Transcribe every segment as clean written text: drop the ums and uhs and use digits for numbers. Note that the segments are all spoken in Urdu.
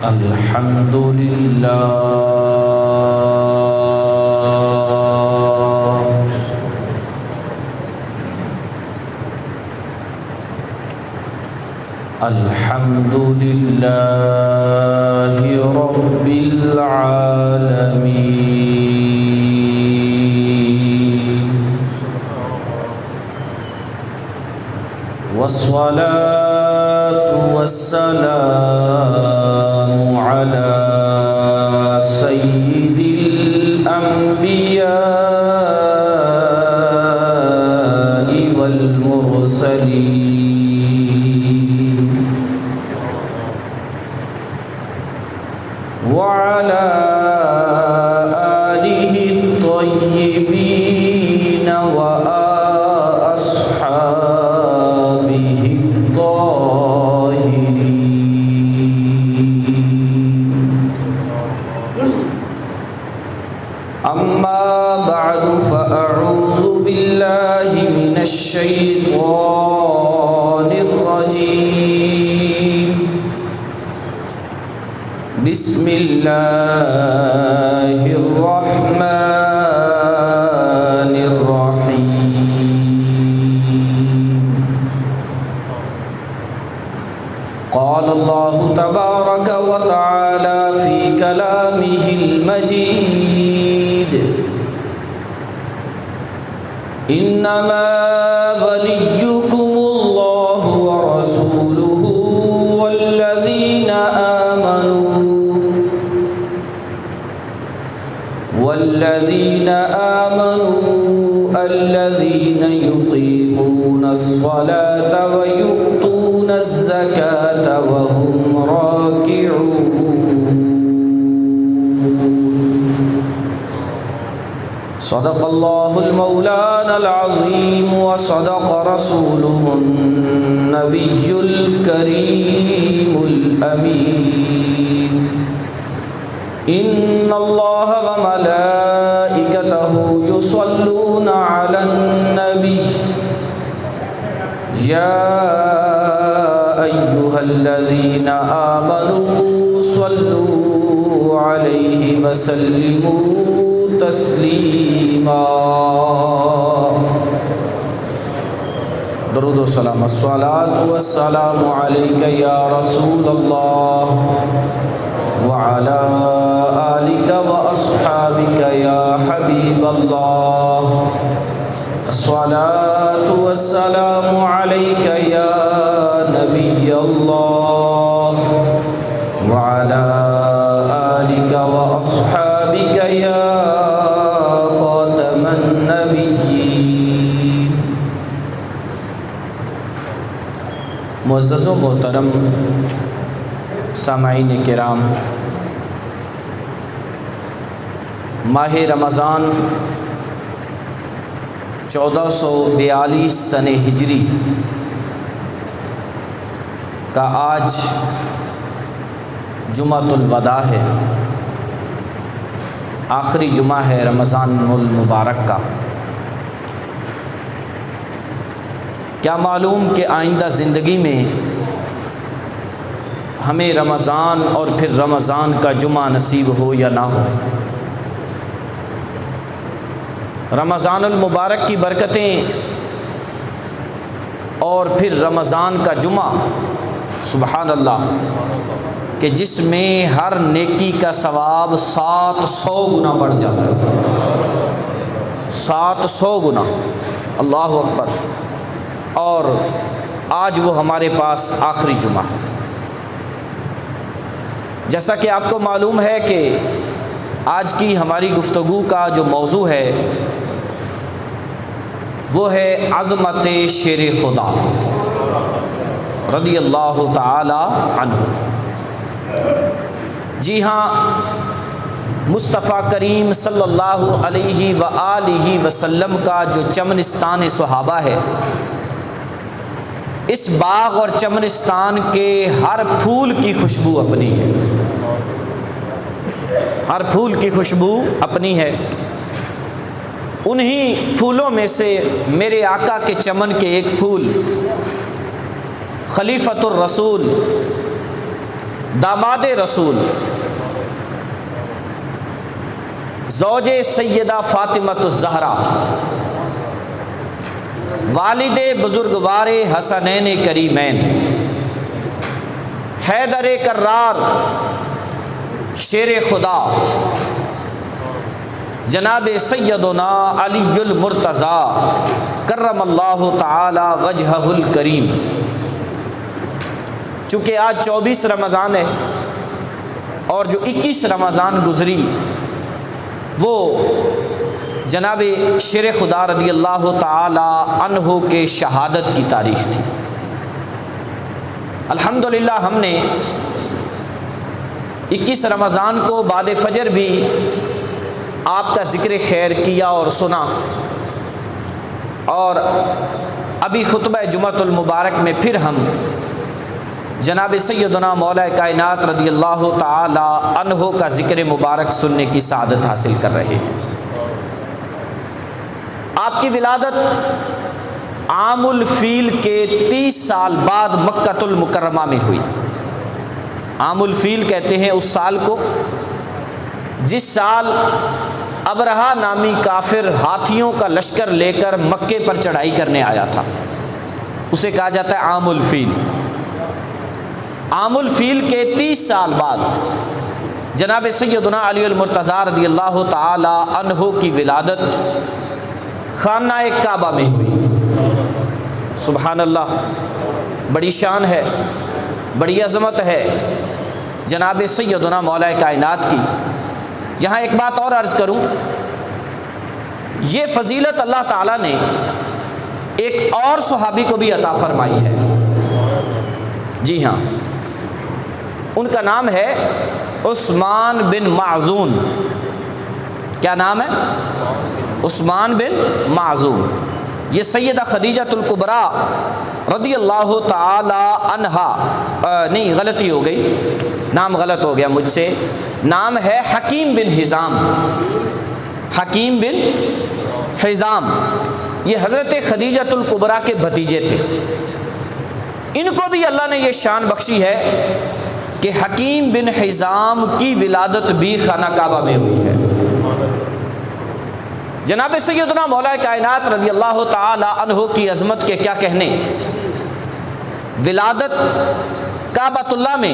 الحمد للہ الحمد للہ رب العالمین والصلاة والسلام على سيد الأنبياء والمرسلين وعلى آله الطيبين وأصحابه الطاهرين أما بعد فأعوذ بالله من الشيطان الرجيم بسم الله الرحمن الرحيم قال الله تبارك وتعالى في كلامه المجيد إنما وليكم الله ورسوله والذين آمنوا الذين يقيمون الصلاة ويؤتون الزكاة وهم راكعون صدق الله المولانا العظيم وصدق رسوله النبي الكريم الأمين إن الله وملائكته يصلون على النبي يا أيها الذين آمنوا صلوا عليه وسلموا تسليما درود و سلام الصلاة والسلام عليك يا رسول الله وعلى آلك وأصحابك يا حبيب الله الصلاة والسلام عليك يا نبي الله وعلى آلك وأصحابك يا خاتم النبيين معزز و محترم سامعین کرام، ماہ رمضان 1442 سنہ ہجری کا آج جمعۃ الوداع ہے، آخری جمعہ ہے رمضان المبارک کا۔ کیا معلوم کہ آئندہ زندگی میں ہمیں رمضان اور پھر رمضان کا جمعہ نصیب ہو یا نہ ہو۔ رمضان المبارک کی برکتیں اور پھر رمضان کا جمعہ، سبحان اللہ، کہ جس میں ہر نیکی کا ثواب 700 گنا بڑھ جاتا ہے، 700 گنا، اللہ اکبر۔ اور آج وہ ہمارے پاس آخری جمعہ ہے۔ جیسا کہ آپ کو معلوم ہے کہ آج کی ہماری گفتگو کا جو موضوع ہے وہ ہے عظمت شیر خدا رضی اللہ تعالی عنہ۔ جی ہاں، مصطفیٰ کریم صلی اللہ علیہ وآلہ وسلم کا جو چمنستان صحابہ ہے، اس باغ اور چمنستان کے ہر پھول کی خوشبو اپنی ہے، ہر پھول کی خوشبو اپنی ہے۔ انہی پھولوں میں سے میرے آقا کے چمن کے ایک پھول خلیفۃ الرسول داماد رسول، زوج سیدہ فاطمۃ الزہرا، والد بزرگوار حسنین کریمین، حیدر کرار شیر خدا، جناب سیدنا علی المرتضیٰ کرم اللہ تعالی وجہہ الکریم۔ چونکہ آج 24 رمضان ہے اور جو 21 رمضان گزری وہ جناب شیر خدا رضی اللہ تعالی عنہ کے شہادت کی تاریخ تھی۔ الحمدللہ ہم نے 21 رمضان کو بعد فجر بھی آپ کا ذکر خیر کیا اور سنا، اور ابھی خطبہ جمعۃ المبارک میں پھر ہم جناب سیدنا مولا کائنات رضی اللہ تعالی عنہ کا ذکر مبارک سننے کی سعادت حاصل کر رہے ہیں۔ آپ کی ولادت عام الفیل کے 30 سال بعد مکۃ المکرمہ میں ہوئی۔ عام الفیل کہتے ہیں اس سال کو جس سال ابرہہ نامی کافر ہاتھیوں کا لشکر لے کر مکے پر چڑھائی کرنے آیا تھا، اسے کہا جاتا ہے عام الفیل۔ عام الفیل کے 30 سال بعد جناب سیدنا علی المرتضیٰ رضی اللہ تعالی عنہ کی ولادت خانہ کعبہ میں ہوئی۔ سبحان اللہ، بڑی شان ہے، بڑی عظمت ہے جناب سیدنا مولا کائنات کی۔ یہاں ایک بات اور عرض کروں، یہ فضیلت اللہ تعالیٰ نے ایک اور صحابی کو بھی عطا فرمائی ہے۔ جی ہاں، ان کا نام ہے عثمان بن معزون۔ کیا نام ہے؟ عثمان بن معزون۔ یہ سیدہ خدیجۃ الکبریٰ رضی اللہ تعالی عنہا، نہیں غلطی ہو گئی، نام غلط ہو گیا مجھ سے، نام ہے حکیم بن حزام۔ حکیم بن حزام یہ حضرت خدیجۃ الکبریٰ کے بھتیجے تھے۔ ان کو بھی اللہ نے یہ شان بخشی ہے کہ حکیم بن حزام کی ولادت بھی خانہ کعبہ میں ہوئی ہے۔ جناب سیدنا مولا کائنات رضی اللہ تعالی عنہ کی عظمت کے کیا کہنے، ولادت کعبۃ اللہ میں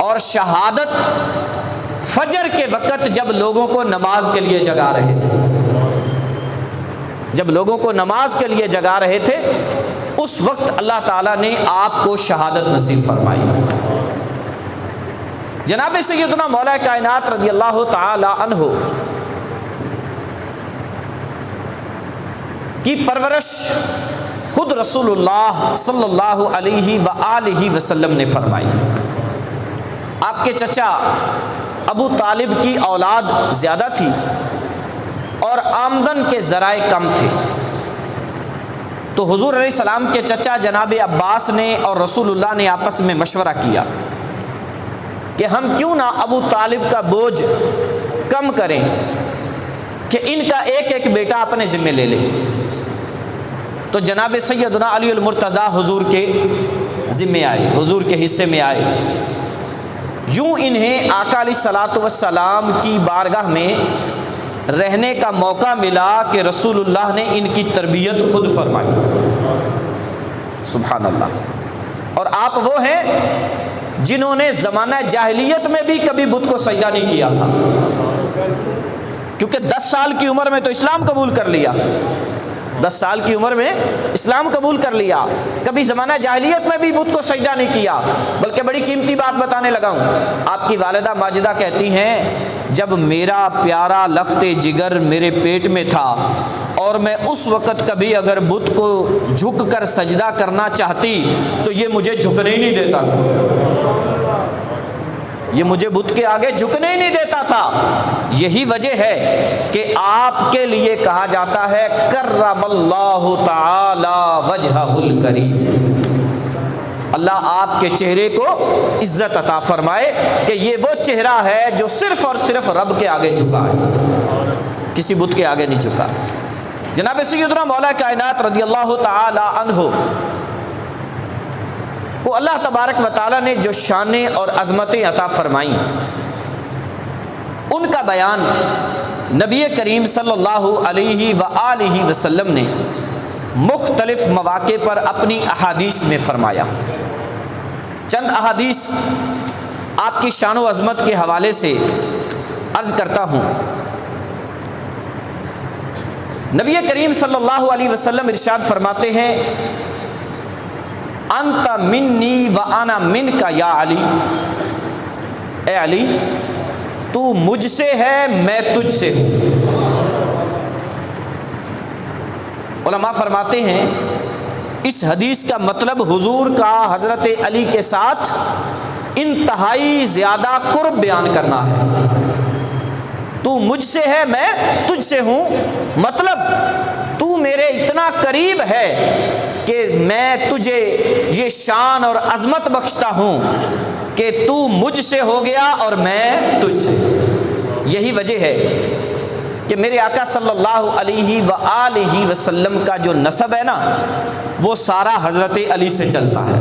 اور شہادت فجر کے وقت جب لوگوں کو نماز کے لیے جگا رہے تھے، جب لوگوں کو نماز کے لیے جگا رہے تھے، اس وقت اللہ تعالیٰ نے آپ کو شہادت نصیب فرمائی۔ جناب سیدنا مولا کائنات رضی اللہ تعالی عنہ کی پرورش خود رسول اللہ صلی اللہ علیہ وآلہ وسلم نے فرمائی۔ آپ کے چچا ابو طالب کی اولاد زیادہ تھی اور آمدن کے ذرائع کم تھے، تو حضور علیہ السلام کے چچا جناب عباس نے اور رسول اللہ نے آپس میں مشورہ کیا کہ ہم کیوں نہ ابو طالب کا بوجھ کم کریں کہ ان کا ایک ایک بیٹا اپنے ذمہ لے لے۔ تو جناب سیدنا علی المرتضیٰ حضور کے ذمہ آئے، حضور کے حصے میں آئے۔ یوں انہیں آقا علیہ الصلاۃ والسلام کی بارگاہ میں رہنے کا موقع ملا کہ رسول اللہ نے ان کی تربیت خود فرمائی۔ سبحان اللہ۔ اور آپ وہ ہیں جنہوں نے زمانہ جاہلیت میں بھی کبھی بت کو سجدہ نہیں کیا تھا، کیونکہ 10 سال کی عمر میں تو اسلام قبول کر لیا، 10 سال کی عمر میں اسلام قبول کر لیا، کبھی زمانہ جاہلیت میں بھی بت کو سجدہ نہیں کیا۔ بلکہ بڑی قیمتی بات بتانے لگا ہوں، آپ کی والدہ ماجدہ کہتی ہیں جب میرا پیارا لخت جگر میرے پیٹ میں تھا اور میں اس وقت کبھی اگر بت کو جھک کر سجدہ کرنا چاہتی تو یہ مجھے جھکنے ہی نہیں دیتا تھا، یہ مجھے بت کے آگے جھکنے ہی نہیں دیتا تھا۔ یہی وجہ ہے کہ آپ کے لیے کہا جاتا ہے کرم اللہ تعالی وجہہ الکریم، اللہ آپ کے چہرے کو عزت عطا فرمائے کہ یہ وہ چہرہ ہے جو صرف اور صرف رب کے آگے جھکا ہے، کسی بت کے آگے نہیں جھکا۔ جناب سیدنا مولا کائنات رضی اللہ تعالی عنہ کو اللہ تبارک و تعالیٰ نے جو شانیں اور عظمتیں عطا فرمائیں، ان کا بیان نبی کریم صلی اللہ علیہ وآلہ وسلم نے مختلف مواقع پر اپنی احادیث میں فرمایا۔ چند احادیث آپ کی شان و عظمت کے حوالے سے عرض کرتا ہوں۔ نبی کریم صلی اللہ علیہ وسلم ارشاد فرماتے ہیں، انت منی وانا منک یا علی، اے علی تو مجھ سے ہے میں تجھ سے ہوں۔ علماء فرماتے ہیں اس حدیث کا مطلب حضور کا حضرت علی کے ساتھ انتہائی زیادہ قرب بیان کرنا ہے۔ تو مجھ سے ہے میں تجھ سے ہوں، مطلب تو میرے اتنا قریب ہے کہ میں تجھے یہ شان اور عظمت بخشتا ہوں کہ تو مجھ سے ہو گیا اور میں تجھ سے۔ یہی وجہ ہے کہ میرے آقا صلی اللہ علیہ وآلہ وسلم کا جو نسب ہے نا، وہ سارا حضرت علی سے چلتا ہے،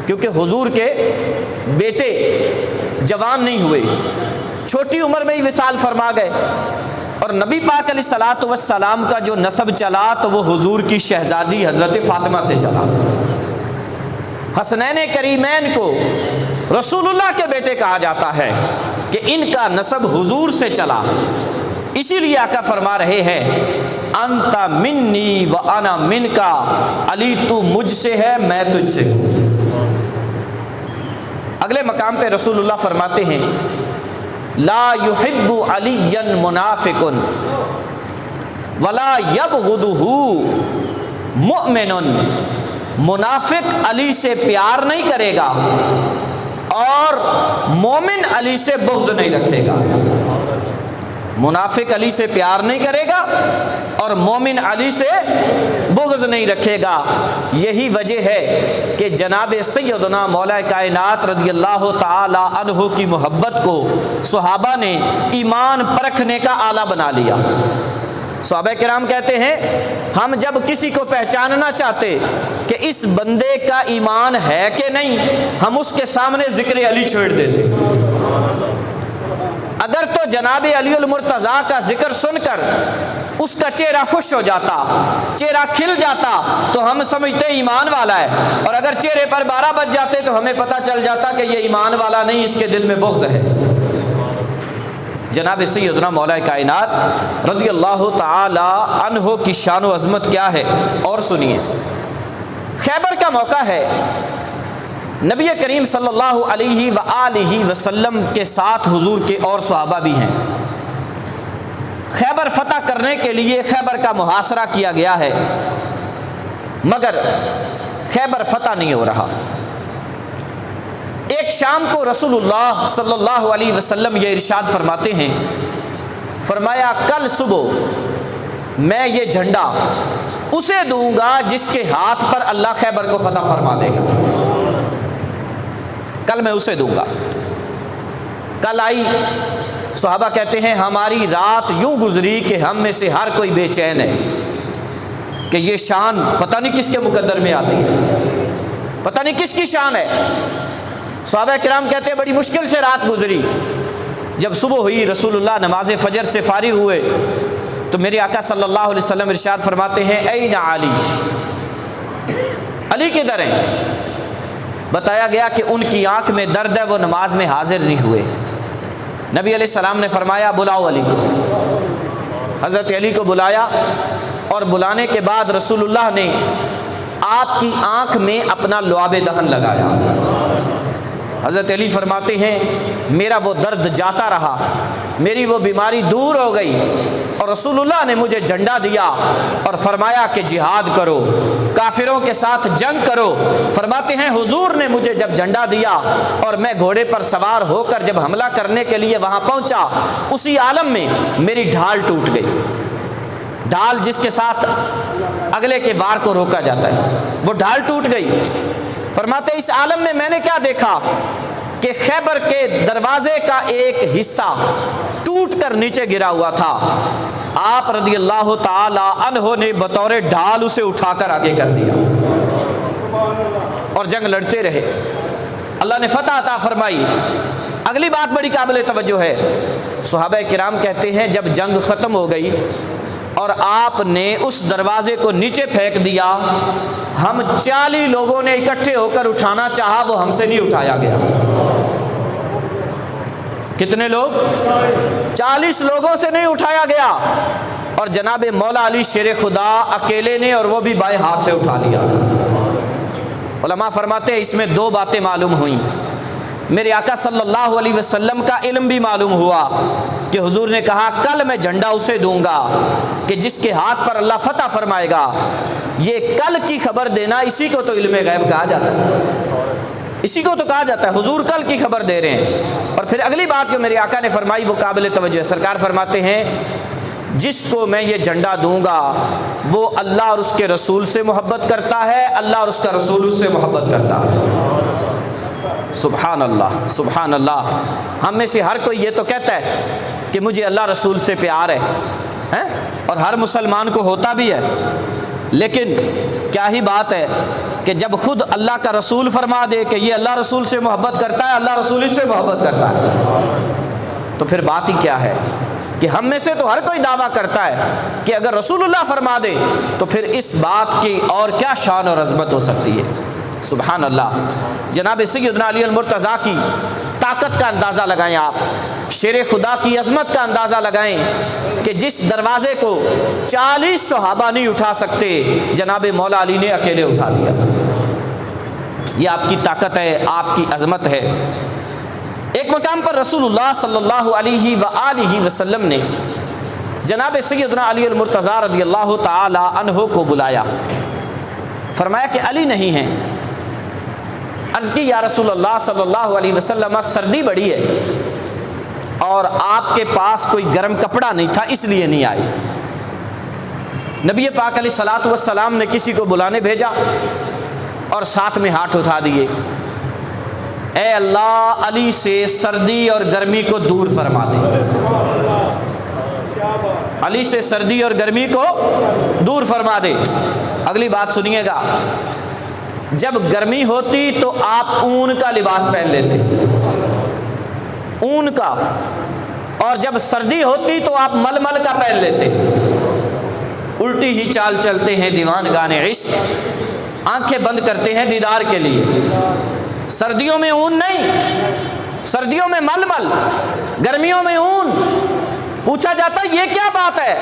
کیونکہ حضور کے بیٹے جوان نہیں ہوئے، چھوٹی عمر میں ہی وصال فرما گئے، اور نبی پاک علیہ الصلوۃ والسلام کا جو نسب چلا تو وہ حضور کی شہزادی حضرت فاطمہ سے چلا۔ حسنین کریمین کو رسول اللہ کے بیٹے کہا جاتا ہے کہ ان کا نسب حضور سے چلا، اسی لیے آقا فرما رہے ہیں انت منی وانا منکا، علی تو مجھ سے ہے میں تجھ سے ہوں۔ اگلے مقام پہ رسول اللہ فرماتے ہیں لا يحب علی منافق ولا یبغضہ مؤمن، منافق علی سے پیار نہیں کرے گا اور مومن علی سے بغض نہیں رکھے گا۔ منافق علی سے پیار نہیں کرے گا اور مومن علی سے بغض نہیں رکھے گا۔ یہی وجہ ہے کہ جناب سیدنا مولا کائنات رضی اللہ تعالی عنہ کی محبت کو صحابہ نے ایمان پرکھنے کا آلہ بنا لیا۔ صحابہ کرام کہتے ہیں ہم جب کسی کو پہچاننا چاہتے کہ اس بندے کا ایمان ہے کہ نہیں، ہم اس کے سامنے ذکر علی چھوڑ دیتے۔ اگر تو جناب علی المرتضیٰ کا ذکر سن کر اس کا چہرہ خوش ہو جاتا، چہرہ کھل جاتا تو ہم سمجھتے ایمان والا ہے، اور اگر چہرے پر 12 بج جاتے تو ہمیں پتہ چل جاتا کہ یہ ایمان والا نہیں، اس کے دل میں بغض ہے۔ جناب سیدنا مولا کائنات رضی اللہ تعالی عنہ کی شان و عظمت کیا ہے اور سنیے۔ خیبر کا موقع ہے، نبی کریم صلی اللہ علیہ وآلہ وسلم کے ساتھ حضور کے اور صحابہ بھی ہیں۔ خیبر فتح کرنے کے لیے خیبر کا محاصرہ کیا گیا ہے، مگر خیبر فتح نہیں ہو رہا۔ ایک شام کو رسول اللہ صلی اللہ علیہ وسلم یہ ارشاد فرماتے ہیں، فرمایا کل صبح میں یہ جھنڈا اسے دوں گا جس کے ہاتھ پر اللہ خیبر کو فتح فرما دے گا۔ کل میں اسے دوں گا۔ کل آئی، صحابہ کہتے ہیں ہماری رات یوں گزری کہ ہم میں سے ہر کوئی بے چین ہے کہ یہ شان پتہ نہیں کس کے مقدر میں آتی ہے، پتہ نہیں کس کی شان ہے۔ صحابہ کرام کہتے ہیں بڑی مشکل سے رات گزری۔ جب صبح ہوئی، رسول اللہ نماز فجر سے فارغ ہوئے تو میرے آقا صلی اللہ علیہ وسلم ارشاد فرماتے ہیں این علی، علی کدھر ہیں؟ بتایا گیا کہ ان کی آنکھ میں درد ہے، وہ نماز میں حاضر نہیں ہوئے۔ نبی علیہ السلام نے فرمایا بلاؤ علی کو۔ حضرت علی کو بلایا، اور بلانے کے بعد رسول اللہ نے آپ کی آنکھ میں اپنا لعاب دہن لگایا۔ حضرت علی فرماتے ہیں میرا وہ درد جاتا رہا، میری وہ بیماری دور ہو گئی، اور رسول اللہ نے مجھے جھنڈا دیا اور فرمایا کہ جہاد کرو، کافروں کے ساتھ جنگ کرو۔ فرماتے ہیں حضور نے مجھے جب جھنڈا دیا اور میں گھوڑے پر سوار ہو کر جب حملہ کرنے کے لیے وہاں پہنچا، اسی عالم میں میری ڈھال ٹوٹ گئی۔ ڈھال جس کے ساتھ اگلے کے وار کو روکا جاتا ہے، وہ ڈھال ٹوٹ گئی۔ فرماتے اس عالم میں میں نے کیا دیکھا کہ خیبر کے دروازے کا ایک حصہ ٹوٹ کر نیچے گرا ہوا تھا، آپ رضی اللہ تعالی عنہ نے بطور ڈھال اسے اٹھا کر آگے کر دیا، اور اور جنگ لڑتے رہے، اللہ نے فتح عطا فرمائی۔ اگلی بات بڑی قابل توجہ ہے، صحابہ کرام کہتے ہیں جب جنگ ختم ہو گئی اور آپ نے اس دروازے کو نیچے پھینک دیا، ہم 40 لوگوں نے اکٹھے ہو کر اٹھانا چاہا، وہ ہم سے نہیں اٹھایا گیا۔ کتنے لوگ؟ 40 لوگوں سے نہیں اٹھایا گیا، اور جناب مولا علی شیر خدا اکیلے نے، اور وہ بھی بائیں ہاتھ سے اٹھا لیا تھا۔ علماء فرماتے ہیں اس میں 2 باتیں معلوم ہوئیں۔ میرے آقا صلی اللہ علیہ وسلم کا علم بھی معلوم ہوا کہ حضور نے کہا کل میں جھنڈا اسے دوں گا کہ جس کے ہاتھ پر اللہ فتح فرمائے گا۔ یہ کل کی خبر دینا، اسی کو تو علم غیب کہا جاتا ہے، اسی کو تو کہا جاتا ہے، حضور کل کی خبر دے رہے ہیں۔ اور پھر اگلی بات جو میرے آقا نے فرمائی وہ قابل توجہ ہے۔ سرکار فرماتے ہیں جس کو میں یہ جھنڈا دوں گا وہ اللہ اور اس کے رسول سے محبت کرتا ہے، اللہ اور اس کا رسول اس سے محبت کرتا ہے۔ سبحان اللہ، سبحان اللہ۔ ہم میں سے ہر کوئی یہ تو کہتا ہے کہ مجھے اللہ رسول سے پیار ہے، اور ہر مسلمان کو ہوتا بھی ہے، لیکن کیا ہی بات ہے کہ جب خود اللہ کا رسول فرما دے کہ یہ اللہ رسول سے محبت کرتا ہے، اللہ رسول اس سے محبت کرتا ہے، تو پھر بات ہی کیا ہے کہ ہم میں سے تو ہر کوئی دعویٰ کرتا ہے کہ اگر رسول اللہ فرما دے تو پھر اس بات کی اور کیا شان اور عظمت ہو سکتی ہے۔ سبحان اللہ۔ جناب سیدنا علی المرتضیٰ کی طاقت کا اندازہ لگائیں، آپ شیر خدا کی عظمت کا اندازہ لگائیں کہ جس دروازے کو 40 صحابہ نہیں اٹھا سکتے، جناب مولا علی نے اکیلے اٹھا دیا۔ یہ آپ کی طاقت ہے، آپ کی عظمت ہے۔ ایک مقام پر رسول اللہ صلی اللہ علیہ وآلہ وسلم نے جناب سیدنا علی المرتضیٰ رضی اللہ تعالی عنہ کو بلایا، فرمایا کہ علی نہیں ہیں۔ عرض کی یا رسول اللہ صلی اللہ علیہ وسلم سردی بڑی ہے اور آپ کے پاس کوئی گرم کپڑا نہیں تھا، اس لیے نہیں آئے۔ نبی پاک علیہ الصلوۃ والسلام نے کسی کو بلانے بھیجا اور ساتھ میں ہاتھ اٹھا دیے، اے اللہ علی سے سردی اور گرمی کو دور فرما دے، علی سے سردی اور گرمی کو دور فرما دے۔ اگلی بات سنیے گا، جب گرمی ہوتی تو آپ اون کا لباس پہن لیتے، اون کا، اور جب سردی ہوتی تو آپ ململ کا پہن لیتے۔ الٹی ہی چال چلتے ہیں دیوان گانے عشق، آنکھیں بند کرتے ہیں دیدار کے لیے۔ سردیوں میں اون نہیں، سردیوں میں ململ، گرمیوں میں اون۔ پوچھا جاتا یہ کیا بات ہے؟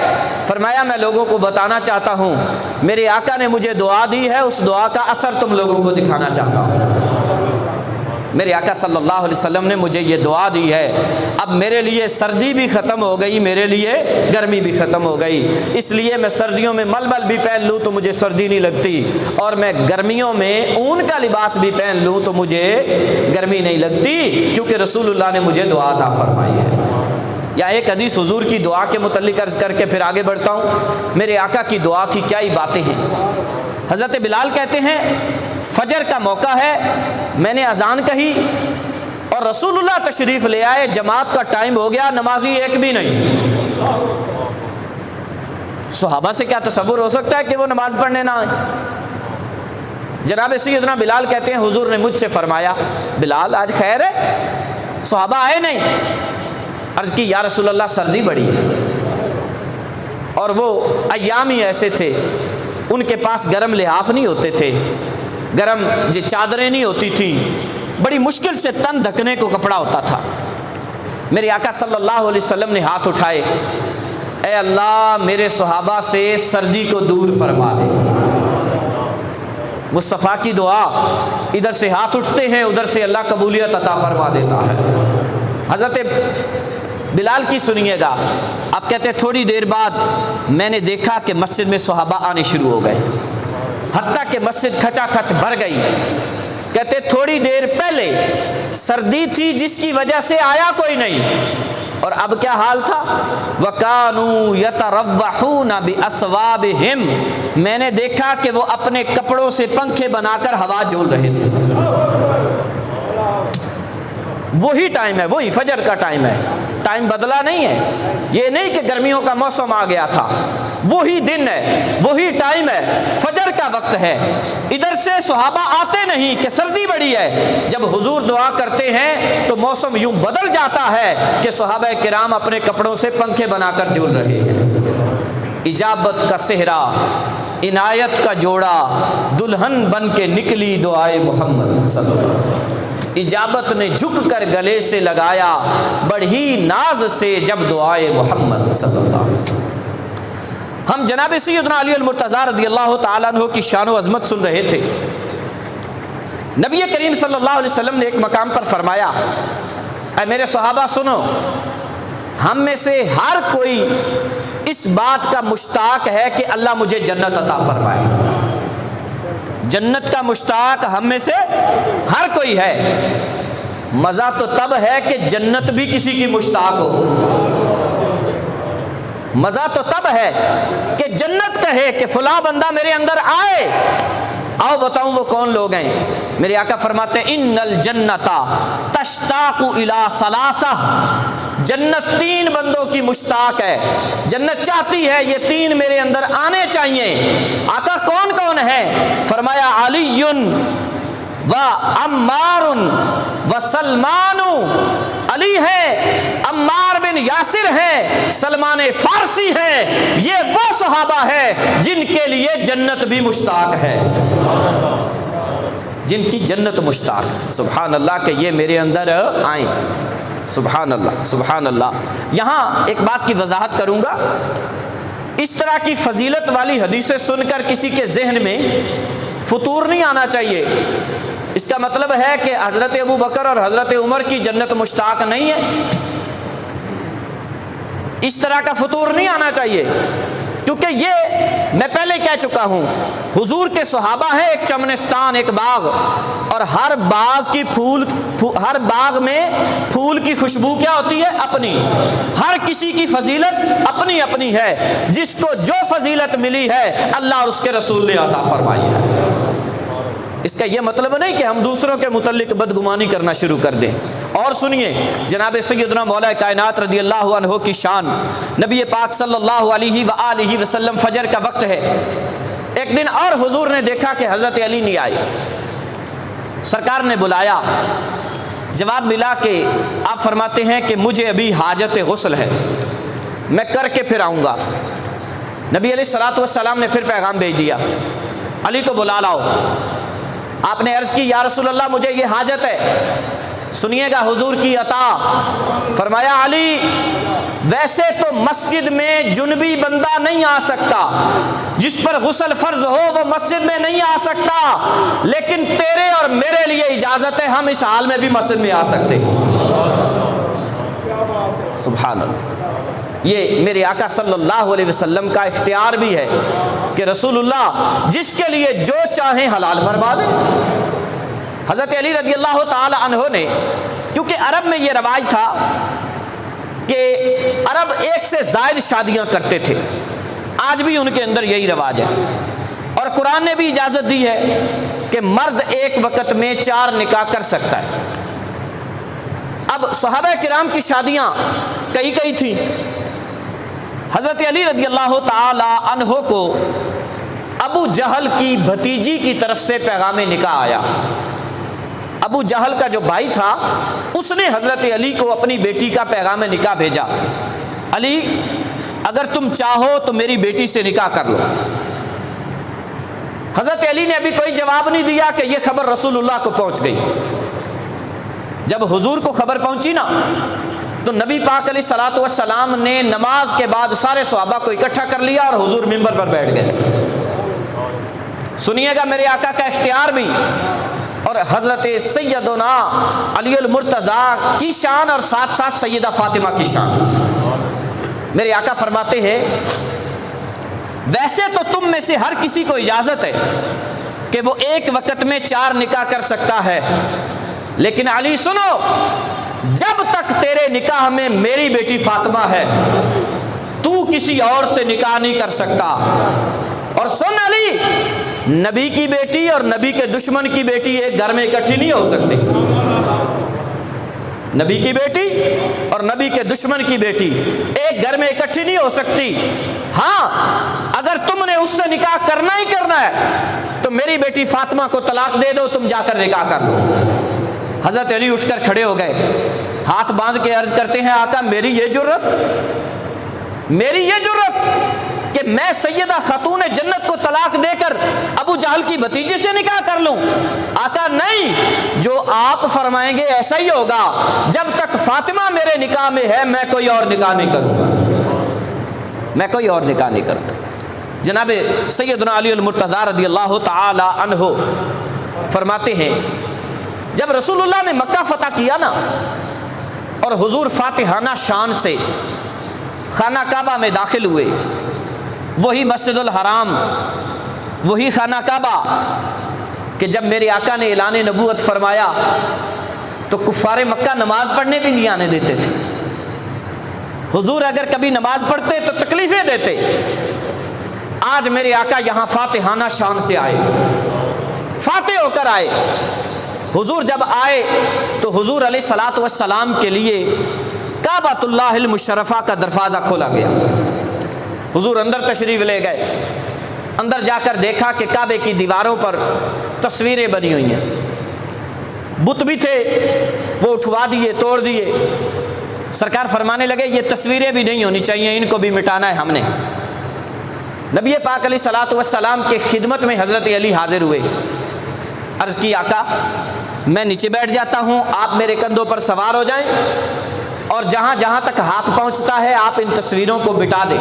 فرمایا میں لوگوں کو بتانا چاہتا ہوں، میرے آقا نے مجھے دعا دی ہے، اس دعا کا اثر تم لوگوں کو دکھانا چاہتا ہوں۔ میرے آقا صلی اللہ علیہ وسلم نے مجھے یہ دعا دی ہے، اب میرے لیے سردی بھی ختم ہو گئی، میرے لیے گرمی بھی ختم ہو گئی، اس لیے میں سردیوں میں ململ بھی پہن لوں تو مجھے سردی نہیں لگتی، اور میں گرمیوں میں اون کا لباس بھی پہن لوں تو مجھے گرمی نہیں لگتی، کیونکہ رسول اللہ نے مجھے دعا عطا فرمائی ہے۔ یا ایک حدیث حضور کی دعا کے متعلق عرض کر کے پھر آگے بڑھتا ہوں۔ میرے آقا کی دعا کی کیا ہی باتیں ہیں۔ حضرت بلال کہتے ہیں فجر کا موقع ہے، میں نے اذان کہی اور رسول اللہ تشریف لے آئے، جماعت کا ٹائم ہو گیا، نمازی ایک بھی نہیں۔ صحابہ سے کیا تصور ہو سکتا ہے کہ وہ نماز پڑھنے نہ آئے؟ جناب سیدنا بلال کہتے ہیں حضور نے مجھ سے فرمایا بلال آج خیر ہے؟ صحابہ آئے نہیں۔ عرض کی یا رسول اللہ سردی بڑی ہے، اور وہ ایام ہی ایسے تھے ان کے پاس گرم لحاف نہیں ہوتے تھے، گرم چادریں نہیں ہوتی تھیں، بڑی مشکل سے تن ڈھکنے کو کپڑا ہوتا تھا۔ میرے آقا صلی اللہ علیہ وسلم نے ہاتھ اٹھائے، اے اللہ میرے صحابہ سے سردی کو دور فرما دے۔ مصطفیٰ کی دعا، ادھر سے ہاتھ اٹھتے ہیں ادھر سے اللہ قبولیت عطا فرما دیتا ہے۔ حضرت بلال کی سنیے گا، آپ کہتے ہیں تھوڑی دیر بعد میں نے دیکھا کہ مسجد میں صحابہ آنے شروع ہو گئے، حتیٰ کہ مسجد کھچا کھچ بھر گئی۔ کہتے تھوڑی دیر پہلے سردی تھی جس کی وجہ سے آیا کوئی نہیں، اور اب کیا حال تھا؟ وَكَانُوا يَتَرَوَّحُونَ بِأَصْوَابِهِمْ، میں نے دیکھا کہ وہ اپنے کپڑوں سے پنکھے بنا کر ہوا جھول رہے تھے۔ وہی ٹائم ہے، وہی فجر کا ٹائم ہے، ٹائم بدلا نہیں ہے۔ یہ نہیں کہ گرمیوں کا موسم آ گیا تھا، وہی دن ہے، وہی ٹائم ہے، فجر کا وقت ہے۔ ادھر سے صحابہ آتے نہیں کہ سردی بڑی ہے، جب حضور دعا کرتے ہیں تو موسم یوں بدل جاتا ہے کہ صحابہ کرام اپنے کپڑوں سے پنکھے بنا کر جھول رہے ہیں۔ اجابت کا صحرا، عنایت کا جوڑا، دلہن بن کے نکلی دعائے محمد صلی اللہ علیہ وسلم۔ اجابت نے جھک کر گلے سے لگایا، بڑھی ناز سے جب دعائے محمد صلی اللہ علیہ وسلم۔ ہم جناب سیدنا علی المرتضیٰ رضی اللہ تعالیٰ عنہ کی شان و عظمت سن رہے تھے۔ نبی کریم صلی اللہ علیہ وسلم نے ایک مقام پر فرمایا، اے میرے صحابہ سنو، ہم میں سے ہر کوئی اس بات کا مشتاق ہے کہ اللہ مجھے جنت عطا فرمائے۔ جنت کا مشتاق ہم میں سے ہر کوئی ہے۔ مزہ تو تب ہے کہ جنت بھی کسی کی مشتاق ہو۔ مزہ تو تب ہے کہ جنت کہے کہ فلاں بندہ میرے اندر آئے۔ آؤ بتاؤں وہ کون لوگ ہیں؟ میرے آقا فرماتے ہیں ان الجنت تشتاق الی ثلاثہ، جنت تین بندوں کی مشتاق ہے، جنت چاہتی ہے یہ تین میرے اندر آنے چاہیے۔ آقا کون کون ہے؟ فرمایا علی و عمار و سلمان۔ علی ہے، عمار بن یاسر ہے، سلمان فارسی ہے۔ یہ وہ صحابہ ہے جن کے لیے جنت بھی مشتاق ہے، جن کی جنت مشتاق ہے۔ سبحان اللہ کہ یہ میرے اندر آئیں۔ سبحان اللہ، سبحان اللہ۔ یہاں ایک بات کی وضاحت کروں گا، اس طرح کی فضیلت والی حدیثیں سن کر کسی کے ذہن میں فطور نہیں آنا چاہیے۔ اس کا مطلب ہے کہ حضرت ابو بکر اور حضرت عمر کی جنت مشتاق نہیں ہے، اس طرح کا فطور نہیں آنا چاہیے، کیونکہ یہ میں پہلے کہہ چکا ہوں، حضور کے صحابہ ہیں ایک چمنستان، ایک باغ، اور ہر باغ میں پھول کی خوشبو کیا ہوتی ہے؟ اپنی۔ ہر کسی کی فضیلت اپنی اپنی ہے، جس کو جو فضیلت ملی ہے اللہ اور اس کے رسول نے عطا فرمائی ہے۔ اس کا یہ مطلب نہیں کہ ہم دوسروں کے متعلق بدگمانی کرنا شروع کر دیں۔ اور سنیے جناب سیدنا مولا کائنات رضی اللہ عنہ کی شان۔ نبی پاک صلی اللہ علیہ وآلہ وسلم، فجر کا وقت ہے، ایک دن اور حضور نے دیکھا کہ حضرت علی نہیں آئے۔ سرکار نے بلایا، جواب ملا کہ آپ فرماتے ہیں کہ مجھے ابھی حاجت غسل ہے، میں کر کے پھر آؤں گا۔ نبی علیہ الصلوۃ والسلام نے پھر پیغام بھیج دیا، علی کو بلا لاؤ۔ آپ نے عرض کی یا رسول اللہ مجھے یہ حاجت ہے۔ سنیے گا حضور کی عطا، فرمایا علی ویسے تو مسجد میں جنبی بندہ نہیں آ سکتا، جس پر غسل فرض ہو وہ مسجد میں نہیں آ سکتا، لیکن تیرے اور میرے لیے اجازت ہے، ہم اس حال میں بھی مسجد میں آ سکتے ہیں۔ سبحان اللہ۔ یہ میرے آقا صلی اللہ علیہ وسلم کا اختیار بھی ہے کہ رسول اللہ جس کے لیے جو چاہیں حلال فرما دیں۔ حضرت علی رضی اللہ تعالی عنہ نے، کیونکہ عرب میں یہ رواج تھا کہ عرب ایک سے زائد شادیاں کرتے تھے، آج بھی ان کے اندر یہی رواج ہے، اور قرآن نے بھی اجازت دی ہے کہ مرد ایک وقت میں 4 نکاح کر سکتا ہے۔ اب صحابہ کرام کی شادیاں کئی تھیں۔ حضرت علی رضی اللہ تعالی عنہ کو ابو جہل کی بھتیجی کی طرف سے پیغام نکاح آیا۔ ابو جہل کا جو بھائی تھا اس نے حضرت علی کو اپنی بیٹی کا پیغام نکاح بھیجا، علی اگر تم چاہو تو میری بیٹی سے نکاح کر لو۔ حضرت علی نے ابھی کوئی جواب نہیں دیا کہ یہ خبر رسول اللہ کو پہنچ گئی۔ جب حضور کو خبر پہنچی نا تو نبی پاک علیہ الصلوۃ والسلام نے نماز کے بعد سارے صحابہ کو اکٹھا کر لیا اور حضور منبر پر بیٹھ گئے۔ سنیے گا میرے آقا کا اختیار بھی اور حضرت سیدنا علی المرتضیٰ کی شان اور ساتھ ساتھ سیدہ فاطمہ کی شان۔ میرے آقا فرماتے ہیں ویسے تو تم میں سے ہر کسی کو اجازت ہے کہ وہ ایک وقت میں 4 نکاح کر سکتا ہے، لیکن علی سنو، جب تک تیرے نکاح میں میری بیٹی فاطمہ ہے تو کسی اور سے نکاح نہیں کر سکتا۔ اور سن علی، نبی کی بیٹی اور نبی کے دشمن کی بیٹی ایک گھر میں اکٹھی نہیں ہو سکتی۔ نبی کی بیٹی اور نبی کے دشمن کی بیٹی ایک گھر میں اکٹھی نہیں ہو سکتی۔ ہاں اگر تم نے اس سے نکاح کرنا ہی کرنا ہے تو میری بیٹی فاطمہ کو طلاق دے دو، تم جا کر نکاح کر لو۔ حضرت علی اٹھ کر کھڑے ہو گئے، ہاتھ باندھ کے عرض کرتے ہیں آقا میری یہ جرت کہ میں سیدہ خاتون جنت کو طلاق دے کر ابو جہل کی بھتیجے سے نکاح کر لوں؟ آقا نہیں، جو آپ فرمائیں گے ایسا ہی ہوگا، جب تک فاطمہ میرے نکاح میں ہے میں کوئی اور نکاح نہیں کروں گا۔ جناب سیدنا علی المرتضیٰ رضی اللہ تعالی عنہ فرماتے ہیں جب رسول اللہ نے مکہ فتح کیا نا اور حضور فاتحانہ شان سے خانہ کعبہ میں داخل ہوئے، وہی مسجد الحرام، وہی خانہ کعبہ کہ جب میرے آقا نے اعلان نبوت فرمایا تو کفار مکہ نماز پڑھنے بھی نہیں آنے دیتے تھے۔ حضور اگر کبھی نماز پڑھتے تو تکلیفیں دیتے۔ آج میرے آقا یہاں فاتحانہ شان سے آئے، فاتح ہو کر آئے۔ حضور جب آئے تو حضور علیہ الصلوۃ والسلام کے لیے کعبۃ اللہ المشرفہ کا دروازہ کھولا گیا۔ حضور اندر تشریف لے گئے، اندر جا کر دیکھا کہ کعبے کی دیواروں پر تصویریں بنی ہوئی ہیں، بت بھی تھے، وہ اٹھوا دیے، توڑ دیے۔ سرکار فرمانے لگے یہ تصویریں بھی نہیں ہونی چاہیے، ان کو بھی مٹانا ہے ہم نے۔ نبی پاک علیہ الصلوۃ والسلام کے خدمت میں حضرت علی حاضر ہوئے، عرض کی آقا میں نیچے بیٹھ جاتا ہوں، آپ میرے کندھوں پر سوار ہو جائیں اور جہاں جہاں تک ہاتھ پہنچتا ہے آپ ان تصویروں کو مٹا دیں۔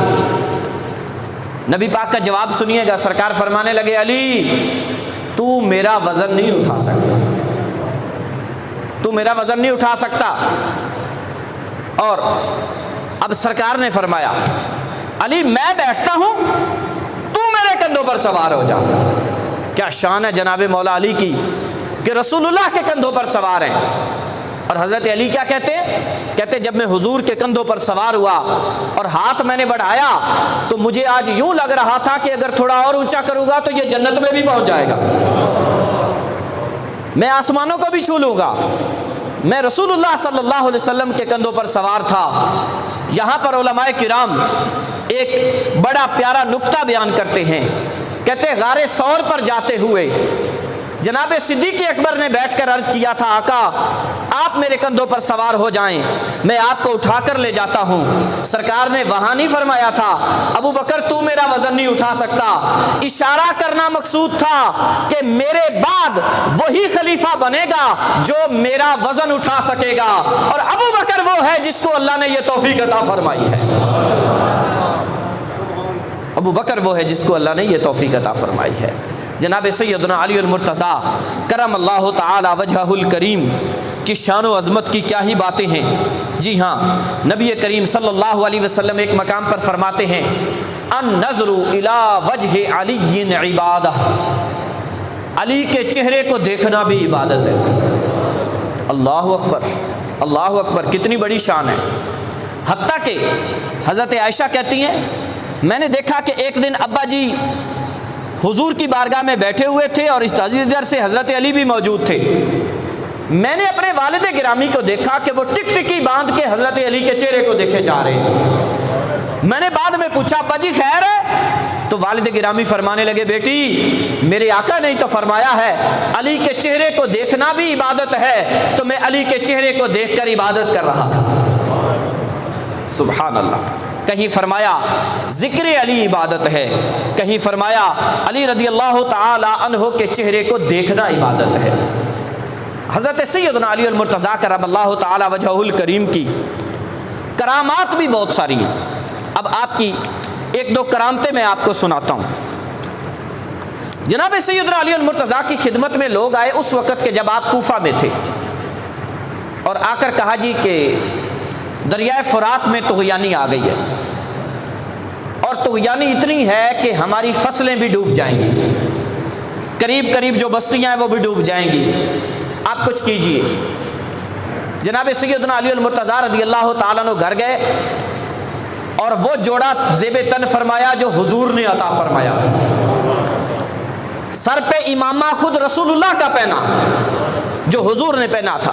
نبی پاک کا جواب سنیے گا، سرکار فرمانے لگے علی تو میرا وزن نہیں اٹھا سکتا، تو میرا وزن نہیں اٹھا سکتا۔ اور اب سرکار نے فرمایا علی میں بیٹھتا ہوں تو میرے کندھوں پر سوار ہو جا۔ کیا شان ہے جناب مولا علی کی کہ رسول اللہ کے کندھوں پر سوار ہیں۔ اور حضرت علی کیا کہتے جب میں حضور کے کندھوں پر سوار ہوا اور ہاتھ میں نے بڑھایا تو مجھے آج یوں لگ رہا تھا کہ اگر تھوڑا اور اونچا کروں گا تو یہ جنت میں بھی پہنچ جائے گا، میں آسمانوں کو بھی چھو لوں گا۔ میں رسول اللہ صلی اللہ علیہ وسلم کے کندھوں پر سوار تھا۔ یہاں پر علماء کرام ایک بڑا پیارا نکتہ بیان کرتے ہیں، کہتے غار ثور پر جاتے ہوئے جناب صدیق اکبر نے بیٹھ کر عرض کیا تھا آقا آپ میرے کندھوں پر سوار ہو جائیں، میں آپ کو اٹھا کر لے جاتا ہوں۔ سرکار نے وہاں نہیں فرمایا تھا ابو بکر تو میرا وزن نہیں اٹھا سکتا، اشارہ کرنا مقصود تھا کہ میرے بعد وہی خلیفہ بنے گا جو میرا وزن اٹھا سکے گا، اور ابو بکر وہ ہے جس کو اللہ نے یہ توفیق عطا فرمائی ہے۔ ابو بکر وہ ہے جس کو اللہ نے یہ توفیق عطا فرمائی ہے۔ جناب سیدنا علی المرتضیٰ کرم اللہ تعالی وجہہ الکریم کی شان و عظمت کی کیا ہی باتیں ہیں۔ جی ہاں، نبی کریم صلی اللہ علیہ وسلم ایک مقام پر فرماتے ہیں النظر الی وجہ علی عبادہ، علی کے چہرے کو دیکھنا بھی عبادت ہے۔ اللہ اکبر، اللہ اکبر، کتنی بڑی شان ہے۔ حتیٰ کہ حضرت عائشہ کہتی ہیں میں نے دیکھا کہ ایک دن ابا جی حضور کی بارگاہ میں بیٹھے ہوئے تھے اور اس ادھر سے حضرت علی بھی موجود تھے۔ میں نے اپنے والد گرامی کو دیکھا کہ وہ ٹک ٹکی باندھ کے حضرت علی کے چہرے کو دیکھے جا رہے ہیں۔ میں نے بعد میں پوچھا ابا جی خیر ہے؟ تو والد گرامی فرمانے لگے بیٹی میرے آقا نے تو فرمایا ہے علی کے چہرے کو دیکھنا بھی عبادت ہے، تو میں علی کے چہرے کو دیکھ کر عبادت کر رہا تھا۔ سبحان اللہ۔ کہیں فرمایا ذکر علی عبادت ہے، کہیں فرمایا علی رضی اللہ تعالی عنہ کے چہرے کو دیکھنا عبادت ہے۔ حضرت سیدنا علی المرتضیٰ کرم اللہ تعالی وجہہ الکریم کی کرامات بھی بہت ساری ہیں۔ اب آپ کی ایک دو کرامتیں میں آپ کو سناتا ہوں۔ جناب سیدنا علی المرتضیٰ کی خدمت میں لوگ آئے اس وقت کے جب آپ کوفہ میں تھے، اور آ کر کہا جی کہ دریائے فرات میں طغیانی آ گئی ہے، اور طغیانی اتنی ہے کہ ہماری فصلیں بھی ڈوب جائیں گی، قریب قریب جو بستیاں ہیں وہ بھی ڈوب جائیں گی، آپ کچھ کیجئے۔ جناب سیدنا علی المرتضیٰ رضی اللہ تعالیٰ عنہ گھر گئے اور وہ جوڑا زیب تن فرمایا جو حضور نے عطا فرمایا تھا، سر پہ امامہ خود رسول اللہ کا پہنا جو حضور نے پہنا تھا۔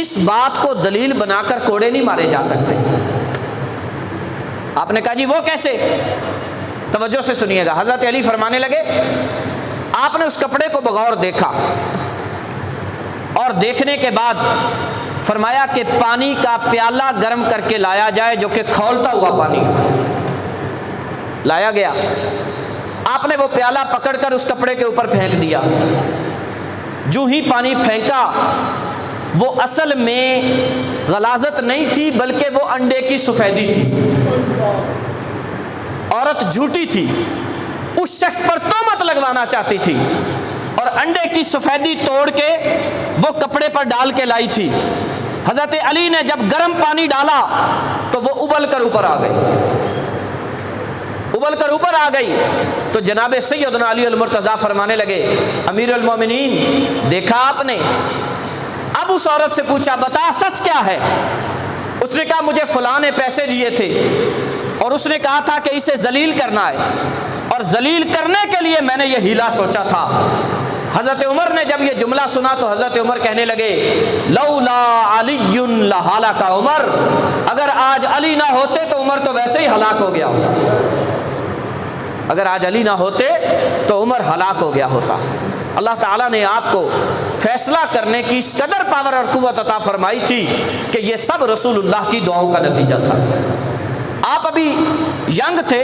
اس بات کو دلیل بنا کر کوڑے نہیں مارے جا سکتے۔ آپ نے کہا جی وہ کیسے؟ توجہ سے سنیے گا۔ حضرت علی فرمانے لگے، آپ نے اس کپڑے کو بغور دیکھا اور دیکھنے کے بعد فرمایا کہ پانی کا پیالہ گرم کر کے لایا جائے، جو کہ کھولتا ہوا پانی لایا گیا۔ آپ نے وہ پیالہ پکڑ کر اس کپڑے کے اوپر پھینک دیا۔ جو ہی پانی پھینکا، وہ اصل میں غلاظت نہیں تھی بلکہ وہ انڈے کی سفیدی تھی۔ عورت جھوٹی تھی، اس شخص پر تہمت لگوانا چاہتی تھی اور انڈے کی سفیدی توڑ کے وہ کپڑے پر ڈال کے لائی تھی۔ حضرت علی نے جب گرم پانی ڈالا تو وہ ابل کر اوپر آ گئی تو جناب سیدنا علی المرتضیٰ فرمانے لگے، امیر المومنین دیکھا آپ نے؟ اب اس عورت سے پوچھا، بتا سچ کیا ہے؟ اس نے کہا مجھے فلاں نے پیسے دیے تھے اور اس نے کہا تھا کہ اسے ذلیل کرنا ہے، اور ذلیل کرنے کے لیے میں نے یہ ہیلا سوچا تھا۔ حضرت عمر نے جب یہ جملہ سنا تو حضرت عمر کہنے لگے، لولا علی لہلک عمر، اگر آج علی نہ ہوتے تو عمر تو ویسے ہی ہلاک ہو گیا ہوتا۔ اگر آج علی نہ ہوتے تو عمر ہلاک ہو گیا ہوتا۔ اللہ تعالیٰ نے آپ کو فیصلہ کرنے کی اس قدر پاور اور قوت عطا فرمائی تھی کہ یہ سب رسول اللہ کی دعاؤں کا نتیجہ تھا۔ آپ ابھی ینگ تھے،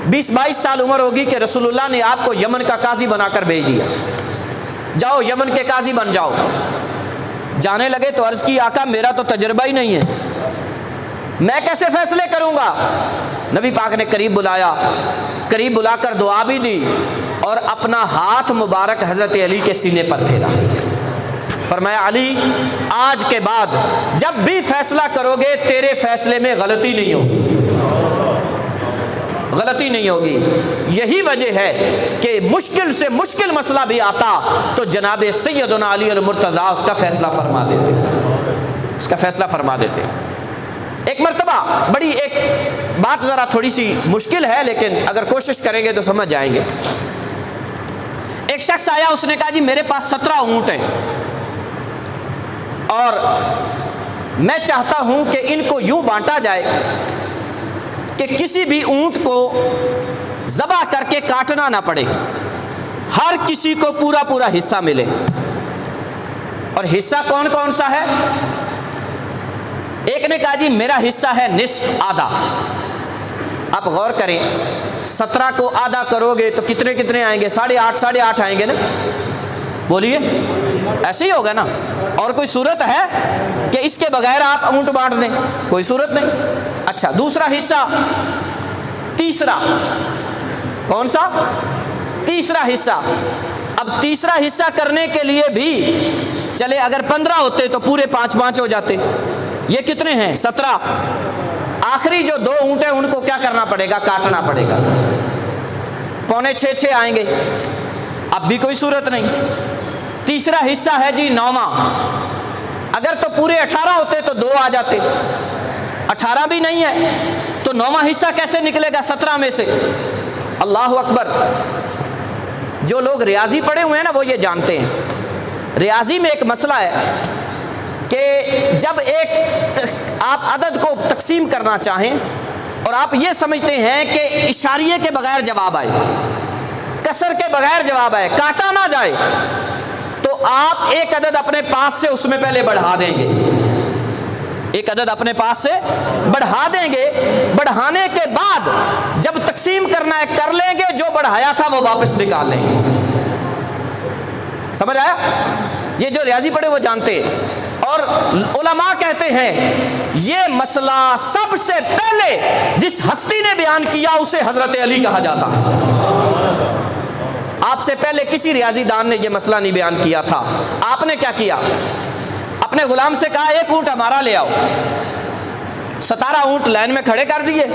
20-22 سال عمر ہوگی کہ رسول اللہ نے آپ کو یمن کا قاضی بنا کر بھیج دیا، جاؤ یمن کے قاضی بن جاؤ۔ جانے لگے تو عرض کی، آقا میرا تو تجربہ ہی نہیں ہے، میں کیسے فیصلے کروں گا؟ نبی پاک نے قریب بلا کر دعا بھی دی اور اپنا ہاتھ مبارک حضرت علی کے سینے پر پھیرا۔ فرمایا، علی آج کے بعد جب بھی فیصلہ کرو گے تیرے فیصلے میں غلطی نہیں ہوگی۔ یہی وجہ ہے کہ مشکل سے مشکل مسئلہ بھی آتا تو جناب سیدنا علی المرتضیٰ اس کا فیصلہ فرما دیتے۔ ایک مرتبہ بڑی ایک بات ذرا تھوڑی سی مشکل ہے، لیکن اگر کوشش کریں گے تو سمجھ جائیں گے۔ ایک شخص آیا، اس نے کہا جی میرے پاس 17 اونٹ ہیں اور میں چاہتا ہوں کہ ان کو یوں بانٹا جائے کہ کسی بھی اونٹ کو ذبح کر کے کاٹنا نہ پڑے، ہر کسی کو پورا حصہ ملے۔ اور حصہ کون کون سا ہے؟ ایک نے کہا جی میرا حصہ ہے نصف، آدھا۔ آپ غور کریں، 17 کو آدھا کرو گے تو کتنے آئیں گے؟ 8.5 آئیں گے نا؟ بولیے، ایسے ہی ہوگا نا؟ اور کوئی صورت ہے کہ اس کے بغیر آپ اونٹ بانٹ دیں؟ کوئی صورت نہیں۔ اچھا، دوسرا حصہ، تیسرا، کون سا؟ تیسرا حصہ۔ اب تیسرا حصہ کرنے کے لیے بھی چلے اگر 15 ہوتے تو پورے 5 ہو جاتے۔ یہ کتنے ہیں؟ 17۔ آخری جو 2 اونٹ ہیں ان کو کیا کرنا پڑے گا؟ کاٹنا پڑے گا۔ 6.25 آئیں گے، اب بھی کوئی صورت نہیں۔ تیسرا حصہ ہے جی 9واں، اگر تو پورے 18 ہوتے تو 2 آ جاتے، 18 بھی نہیں ہے تو 9واں حصہ کیسے نکلے گا 17 میں سے؟ اللہ اکبر۔ جو لوگ ریاضی پڑھے ہوئے ہیں نا وہ یہ جانتے ہیں، ریاضی میں ایک مسئلہ ہے کہ جب ایک آپ عدد کو تقسیم کرنا چاہیں اور آپ یہ سمجھتے ہیں کہ اشاریے کے بغیر جواب آئے، کسر کے بغیر جواب آئے، کاٹا نہ جائے، تو آپ ایک عدد اپنے پاس سے اس میں پہلے بڑھا دیں گے، ایک عدد اپنے پاس سے بڑھا دیں گے، بڑھانے کے بعد جب تقسیم کرنا ہے کر لیں گے، جو بڑھایا تھا وہ واپس نکال لیں گے۔ سمجھ آیا؟ یہ جو ریاضی پڑھے وہ جانتے ہیں۔ اور علماء کہتے ہیں یہ مسئلہ سب سے پہلے جس ہستی نے بیان کیا اسے حضرت علی کہا جاتا ہے۔ آپ سے پہلے کسی ریاضی دان نے یہ مسئلہ نہیں بیان کیا تھا۔ آپ نے کیا کیا؟ اپنے غلام سے کہا 1 اونٹ ہمارا لے آؤ، 17 اونٹ لائن میں کھڑے کر دیے،